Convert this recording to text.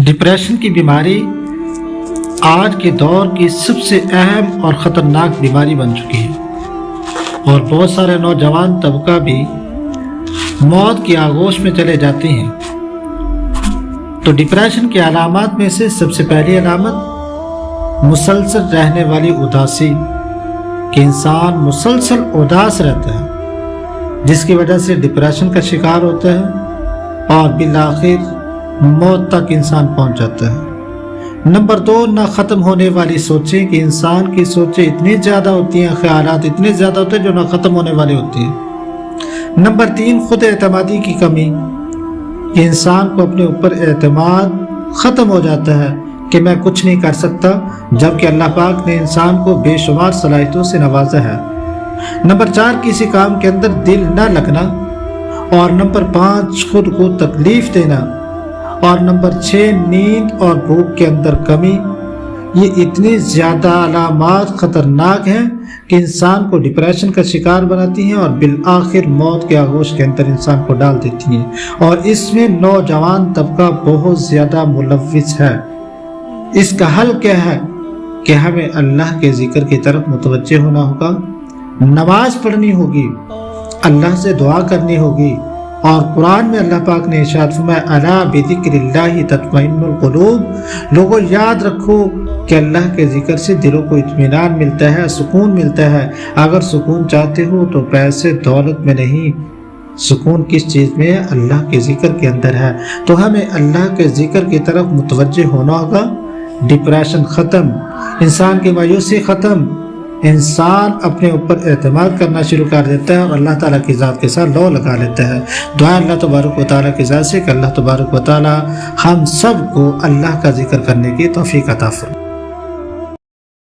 Depression की बीमारी आज के दौर की सबसे अहम और ख़तरनाक बीमारी बन चुकी है और बहुत सारे नौजवान तबका भी मौत की आगोश में चले जाते हैं। तो डिप्रेशन की अलामत में से सबसे पहली अलामत मुसलसल रहने वाली उदासी कि इंसान मुसलसल उदास रहता है, जिसकी वजह से डिप्रेशन का शिकार होता है और बिलाखिर मौत तक इंसान पहुंच जाता है। नंबर 2, ना ख़त्म होने वाली सोचें कि इंसान की सोचें इतनी ज़्यादा होती हैं, ख्यालात इतने ज़्यादा होते हैं जो ना ख़त्म होने वाले होते हैं। नंबर 3, खुद एतमादी की कमी कि इंसान को अपने ऊपर एतमाद ख़त्म हो जाता है कि मैं कुछ नहीं कर सकता, जबकि अल्लाह पाक ने इंसान को बेशुमार सलाहियतों से नवाजा है। नंबर 4, किसी काम के अंदर दिल न लगना। और नंबर 5, खुद को तकलीफ़ देना। और नंबर 6, नींद और भूख के अंदर कमी। ये इतनी ज़्यादा अलामात ख़तरनाक हैं कि इंसान को डिप्रेशन का शिकार बनाती हैं और बिलआखिर मौत के आगोश के अंदर इंसान को डाल देती हैं। और इसमें नौजवान तबका बहुत ज़्यादा मुलव्विस है। इसका हल क्या है कि हमें अल्लाह के ज़िक्र की तरफ मुतवज्जे होना होगा, नमाज पढ़नी होगी, अल्लाह से दुआ करनी होगी। और कुरान में अल्लाह पाक ने इरशाद फरमाया, अला बिज़िक्रिल्लाहि तत्मइन्नुल क़ुलूब। लोगों याद रखो कि अल्लाह के ज़िक्र से दिलों को इत्मीनान मिलता है, सुकून मिलता है। अगर सुकून चाहते हो तो पैसे दौलत में नहीं, सुकून किस चीज़ में है? अल्लाह के ज़िक्र के अंदर है। तो हमें अल्लाह के ज़िक्र की तरफ मुतवज्जे होना होगा। डिप्रेशन ख़त्म, इंसान की मायूसी ख़त्म, इंसान अपने ऊपर एतमाद करना शुरू कर देता है और अल्लाह ताला की ज़ात के साथ लौ लगा लेता है। दुआ अल्लाह तबारक व तआला की ज़ात से कि अल्लाह तबारक व तआला हम सब को अल्लाह का ज़िक्र करने की तौफीक अता फरमाए।